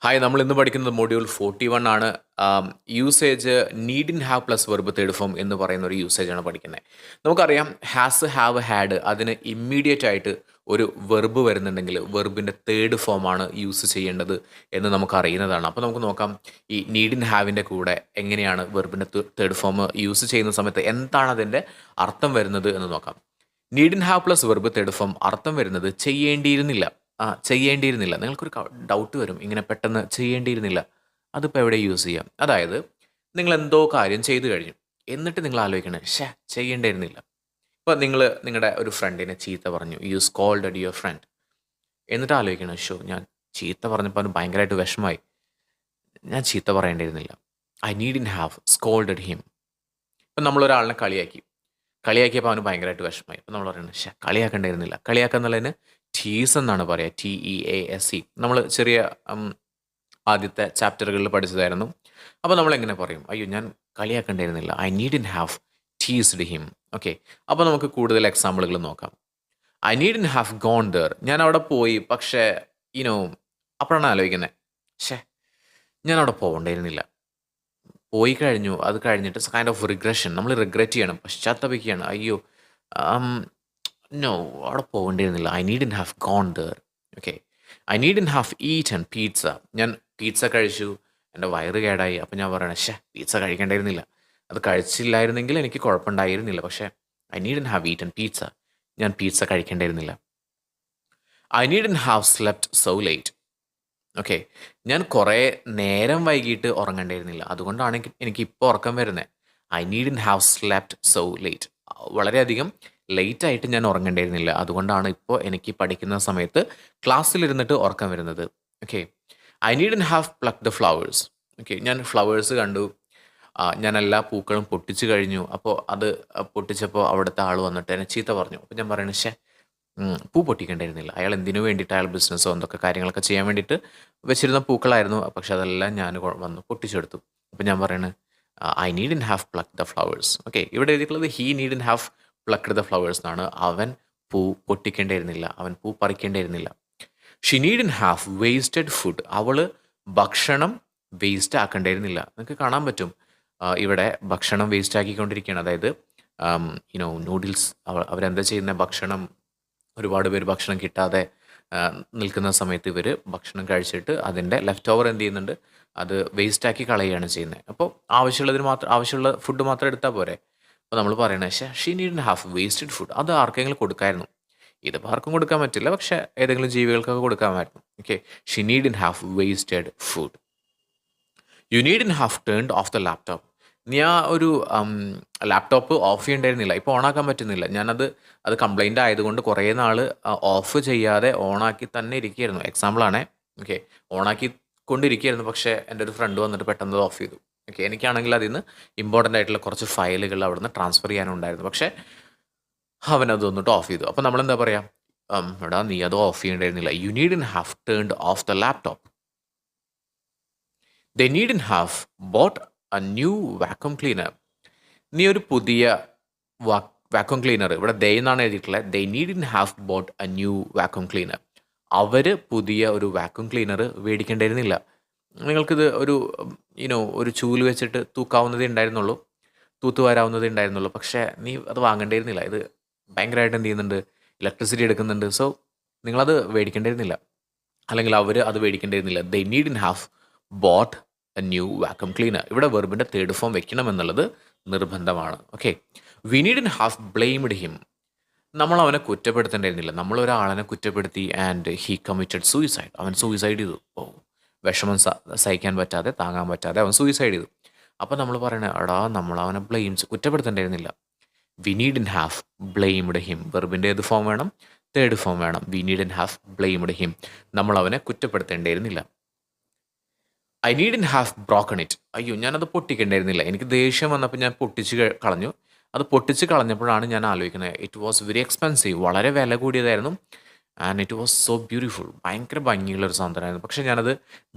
Hi, നമ്മൾ ഇന്ന് പഠിക്കുന്നത് മൊഡ്യൂൾ 41 ആണ്. Usage need in have plus verb third form എന്ന് പറയുന്ന ഒരു യൂസേജാണ് പഠിക്കുന്നത്. നമുക്കറിയാം ഹാസ്, ഹാവ്, ഹാഡ് അതിന് ഇമ്മീഡിയറ്റ് ആയിട്ട് ഒരു വെർബ് വരുന്നുണ്ടെങ്കിൽ വെർബിൻ്റെ തേർഡ് ഫോമാണ് യൂസ് ചെയ്യേണ്ടത് എന്ന് നമുക്ക് അറിയുന്നതാണ്. അപ്പോൾ നമുക്ക് നോക്കാം ഈ നീഡ് ഇൻ ഹാവിൻ്റെ കൂടെ എങ്ങനെയാണ് വെർബിൻ്റെ തേർഡ് ഫോം യൂസ് ചെയ്യുന്ന സമയത്ത് എന്താണ് അതിൻ്റെ അർത്ഥം വരുന്നത് എന്ന് നോക്കാം. Need in have plus verb third form അർത്ഥം വരുന്നത് ചെയ്യേണ്ടിയിരുന്നില്ല. ചെയ്യേണ്ടിയിരുന്നില്ല. നിങ്ങൾക്കൊരു ഡൗട്ട് വരും. ഇങ്ങനെ പെട്ടെന്ന് ചെയ്യേണ്ടിയിരുന്നില്ല. അതിപ്പോൾ എവിടെ യൂസ് ചെയ്യാം? അതായത് നിങ്ങൾ എന്തോ കാര്യം ചെയ്തു കഴിഞ്ഞു. എന്നിട്ട് നിങ്ങൾ ആലോചിക്കണേ, ചെയ്യേണ്ടിയിരുന്നില്ല. ഇപ്പോൾ നിങ്ങൾ നിങ്ങളുടെ ഒരു ഫ്രണ്ടിനെ ചീത്ത പറഞ്ഞു. You scolded your friend. എന്നിട്ട് ആലോചിക്കണം, ഞാൻ ചീത്ത പറഞ്ഞപ്പോൾ അവന് ഭയങ്കരമായിട്ട് വിഷമമായി. ഞാൻ ചീത്ത പറയേണ്ടിയിരുന്നില്ല. I needn't have scolded him. ഇപ്പം നമ്മളൊരാളിനെ കളിയാക്കിയപ്പോൾ അവന് ഭയങ്കരമായിട്ട് വിഷമമായി. അപ്പം നമ്മൾ പറയുന്നത് കളിയാക്കേണ്ടിയിരുന്നില്ല. കളിയാക്കുക എന്നുള്ളതിന് ടീസ് എന്നാണ് പറയുക. TEASE. നമ്മൾ ചെറിയ ആദ്യത്തെ ചാപ്റ്ററുകളിൽ പഠിച്ചതായിരുന്നു. അപ്പോൾ നമ്മൾ എങ്ങനെ പറയും? അയ്യോ, ഞാൻ കളിയാക്കേണ്ടിയിരുന്നില്ല. I needn't have teased him. Okay, അപ്പോൾ നമുക്ക് കൂടുതൽ എക്സാമ്പിളുകൾ നോക്കാം. I needn't have gone there. ഞാൻ അവിടെ പോയി, പക്ഷേ അപ്പോഴാണ് ആലോചിക്കുന്നത്, ഞാൻ അവിടെ പോകേണ്ടിയിരുന്നില്ല. പോയി കഴിഞ്ഞു, അത് കഴിഞ്ഞിട്ട് കൈൻഡ് ഓഫ് റിഗ്രഷൻ. നമ്മൾ റിഗ്രറ്റ് ചെയ്യണം, പശ്ചാത്തപിക്കുകയാണ്. അയ്യോ, നോ, അവിടെ പോകേണ്ടിയിരുന്നില്ല. I needn't have gone there. Okay, I needn't have eaten pizza. ഞാൻ പീറ്റ്സ കഴിച്ചു, എൻ്റെ വയറ് കേടായി. അപ്പം ഞാൻ പറയണേ, പീറ്റ്സ കഴിക്കേണ്ടിയിരുന്നില്ല. അത് കഴിച്ചില്ലായിരുന്നെങ്കിൽ എനിക്ക് കുഴപ്പമുണ്ടായിരുന്നില്ല. പക്ഷേ I needn't have eaten pizza. ഞാൻ പീറ്റ്സ കഴിക്കേണ്ടിയിരുന്നില്ല. I needn't have slept so late. Okay, ഞാൻ കുറേ നേരം വൈകിട്ട് ഉറങ്ങേണ്ടിയിരുന്നില്ല. അതുകൊണ്ടാണ് എനിക്ക് ഇപ്പോൾ ഉറക്കം വരുന്നത്. I needn't have slept so late. വളരെയധികം ലേറ്റായിട്ട് ഞാൻ ഉറങ്ങേണ്ടിയിരുന്നില്ല. അതുകൊണ്ടാണ് ഇപ്പോൾ എനിക്ക് പഠിക്കുന്ന സമയത്ത് ക്ലാസ്സിലിരുന്നിട്ട് ഉറക്കം വരുന്നത്. Okay, I needn't have pluck the flowers. Okay, ഞാൻ ഫ്ലവേഴ്സ് കണ്ടു. ഞാൻ എല്ലാ പൂക്കളും പൊട്ടിച്ചു കഴിഞ്ഞു. അപ്പോൾ അത് പൊട്ടിച്ചപ്പോൾ അവിടുത്തെ ആൾ വന്നിട്ട് എന്നെ ചീത്ത പറഞ്ഞു. അപ്പോൾ ഞാൻ പറയണ, പൂ പൊട്ടിക്കേണ്ടിയിരുന്നില്ല. അയാൾ എന്തിനു വേണ്ടിയിട്ട്, അയാൾ ബിസിനസ്സോ എന്തൊക്കെ കാര്യങ്ങളൊക്കെ ചെയ്യാൻ വേണ്ടിയിട്ട് വെച്ചിരുന്ന പൂക്കളായിരുന്നു. പക്ഷെ അതെല്ലാം ഞാൻ വന്ന് പൊട്ടിച്ചെടുത്തു. അപ്പോൾ ഞാൻ പറയണേ, I needn't have pluck the flowers. Okay, ഇവിടെ എഴുതിയിട്ടുള്ളത് he needn't have plucked the flowers എന്നാണ്. അവൻ പൂ പൊട്ടിക്കേണ്ടിയിരുന്നില്ല, അവൻ പൂ പറിക്കേണ്ടിയിരുന്നില്ല. She needn't have wasted food. അവൾ ഭക്ഷണം വേസ്റ്റ് ആക്കേണ്ടിയിരുന്നില്ല. നിങ്ങൾക്ക് കാണാൻ പറ്റും ഇവിടെ ഭക്ഷണം വേസ്റ്റ് ആക്കിക്കൊണ്ടിരിക്കുകയാണ്. അതായത് നൂഡിൽസ് അവരെന്താ ചെയ്യുന്ന, ഭക്ഷണം ഒരുപാട് പേര് ഭക്ഷണം കിട്ടാതെ നിൽക്കുന്ന സമയത്ത് ഇവർ ഭക്ഷണം കഴിച്ചിട്ട് അതിൻ്റെ ലെഫ്റ്റ് ഓവർ എന്ത് ചെയ്യുന്നുണ്ട്, അത് വേസ്റ്റാക്കി കളയുകയാണ് ചെയ്യുന്നത്. അപ്പോൾ ആവശ്യമുള്ള ഫുഡ് മാത്രം എടുത്താൽ പോരെ. അപ്പോൾ നമ്മൾ പറയണേ, she need have wasted food. അത് ആർക്കെങ്കിലും കൊടുക്കായിരുന്നു. ഇതിപ്പോൾ ആർക്കും കൊടുക്കാൻ പറ്റില്ല, പക്ഷേ ഏതെങ്കിലും ജീവികൾക്കൊക്കെ കൊടുക്കാമായിരുന്നു. Okay, she needn't have wasted food. You needn't have turned off the laptop. നീ ആ ഒരു ലാപ്ടോപ്പ് ഓഫ് ചെയ്യേണ്ടിയിരുന്നില്ല. ഇപ്പോൾ ഓണാക്കാൻ പറ്റുന്നില്ല. അത് കംപ്ലൈൻ്റ് ആയതുകൊണ്ട് കുറേ നാൾ ഓഫ് ചെയ്യാതെ ഓണാക്കി തന്നെ ഇരിക്കുകയായിരുന്നു. എക്സാമ്പിളാണേ. ഓക്കെ, ഓണാക്കി കൊണ്ടിരിക്കുകയായിരുന്നു. പക്ഷേ എൻ്റെ ഒരു ഫ്രണ്ട് വന്നിട്ട് പെട്ടെന്ന് ഓഫ് ചെയ്തു. ഓക്കെ, എനിക്കാണെങ്കിൽ അതിൽ നിന്ന് ഇമ്പോർട്ടൻ്റ് ആയിട്ടുള്ള കുറച്ച് ഫയലുകൾ അവിടെ നിന്ന് ട്രാൻസ്ഫർ ചെയ്യാനുണ്ടായിരുന്നു. പക്ഷേ അവനത് വന്നിട്ട് ഓഫ് ചെയ്തു. അപ്പോൾ നമ്മളെന്താ പറയുക, എടാ നീ അത് ഓഫ് ചെയ്യേണ്ടിയിരുന്നില്ല. You needn't have turned off the laptop. They needn't have bought a new vacuum cleaner. നീ ഒരു പുതിയ വാക്യൂം ക്ലീനർ, ഇവിടെ ദേ എന്നാണ് എഴുതിയിട്ടുള്ളത്. They needn't have bought a new vacuum cleaner. അവർ പുതിയ ഒരു വാക്യൂം ക്ലീനർ മേടിക്കേണ്ടിയിരുന്നില്ല. നിങ്ങൾക്കിത് ഒരു ചൂല് വെച്ചിട്ട് തൂക്കാവുന്നതേ ഉണ്ടായിരുന്നുള്ളൂ, തൂത്തുവാരാവുന്നതേ ഉണ്ടായിരുന്നുള്ളൂ. പക്ഷേ നീ അത് വാങ്ങേണ്ടിയിരുന്നില്ല. ഇത് ഭയങ്കരമായിട്ട് എന്ത് ചെയ്യുന്നുണ്ട്, ഇലക്ട്രിസിറ്റി എടുക്കുന്നുണ്ട്. സോ നിങ്ങളത് മേടിക്കേണ്ടിയിരുന്നില്ല, അല്ലെങ്കിൽ അവർ അത് മേടിക്കേണ്ടിയിരുന്നില്ല. They needn't have bought a new vacuum cleaner. ഇവിടെ വെർബിൻ്റെ തേർഡ് ഫോം വെക്കണം എന്നുള്ളത് നിർബന്ധമാണ്. Okay, we needn't have blamed him. നമ്മൾ അവനെ കുറ്റപ്പെടുത്തേണ്ടിയിരുന്നില്ല. നമ്മൾ ഒരാളെ കുറ്റപ്പെടുത്തി ആൻഡ് ഹി കമ്മിറ്റഡ് സൂയിസൈഡ്. അവൻ സൂയിസൈഡ് ചെയ്തു. വിഷമം സഹിക്കാൻ പറ്റാതെ, താങ്ങാൻ പറ്റാതെ അവൻ സൂയിസൈഡ് ചെയ്തു. അപ്പോൾ നമ്മൾ പറയണേ, നമ്മൾ അവനെ കുറ്റപ്പെടുത്തേണ്ടിയിരുന്നില്ല. We needn't have blamed him. വെർബിൻ്റെ ഏത് ഫോം വേണം? തേർഡ് ഫോം വേണം. We needn't have blamed him. നമ്മൾ അവനെ കുറ്റപ്പെടുത്തേണ്ടിയിരുന്നില്ല. I needn't have broken it. അയ്യോ, ഞാനത് പൊട്ടിക്കേണ്ടിയിരുന്നില്ല. എനിക്ക് ദേഷ്യം വന്നപ്പോൾ ഞാൻ പൊട്ടിച്ച് കളഞ്ഞു. അത് പൊട്ടിച്ച് കളഞ്ഞപ്പോഴാണ് ഞാൻ ആലോചിക്കുന്നത്, ഇറ്റ് വാസ് വെരി എക്സ്പെൻസീവ്. വളരെ വില കൂടിയതായിരുന്നു. And it was so beautiful. ഭയങ്കര ഭംഗിയുള്ളൊരു സാധനമായിരുന്നു. പക്ഷേ ഞാനത്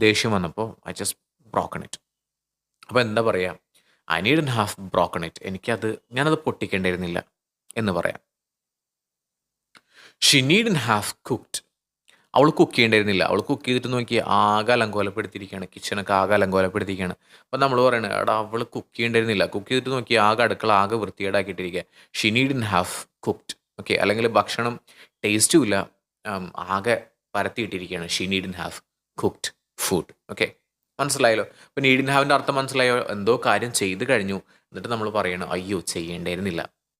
ദേഷ്യം വന്നപ്പോൾ ഐ ജസ്റ്റ് ബ്രോക്കൺ ഇറ്റ്. അപ്പോൾ എന്താ പറയുക, I needn't have broken it. ഞാനത് പൊട്ടിക്കേണ്ടിയിരുന്നില്ല എന്ന് പറയാം. She needn't have cooked. അവൾ കുക്ക് ചെയ്യേണ്ടിയിരുന്നില്ല. അവൾ കുക്ക് ചെയ്തിട്ട് നോക്കി ആകെ അലങ്കോലപ്പെടുത്തിയിരിക്കുകയാണ്. കിച്ചണൊക്കെ ആകെ അലങ്കോലപ്പെടുത്തിയിരിക്കുകയാണ്. അപ്പോൾ നമ്മൾ പറയണത് എടാ അവൾ കുക്ക് ചെയ്യേണ്ടിയിരുന്നില്ല. കുക്ക് ചെയ്തിട്ട് നോക്കി ആകെ അടുക്കള ആകെ വൃത്തികേടാക്കിയിട്ടിരിക്കുക. She needn't have cooked. Okay. അല്ലെങ്കിൽ ഭക്ഷണം ടേസ്റ്റും ഇല്ല. ആകെ പരത്തിയിട്ടിരിക്കുകയാണ്. She needn't have cooked food. Okay. മനസ്സിലായല്ലോ? അപ്പോൾ നീഡിഡ്ന്റ് ഹാവിൻ്റെ അർത്ഥം മനസ്സിലായോ? എന്തോ കാര്യം ചെയ്ത് കഴിഞ്ഞു. എന്നിട്ട് നമ്മൾ പറയണം അയ്യോ ചെയ്യേണ്ടിയിരുന്നില്ല.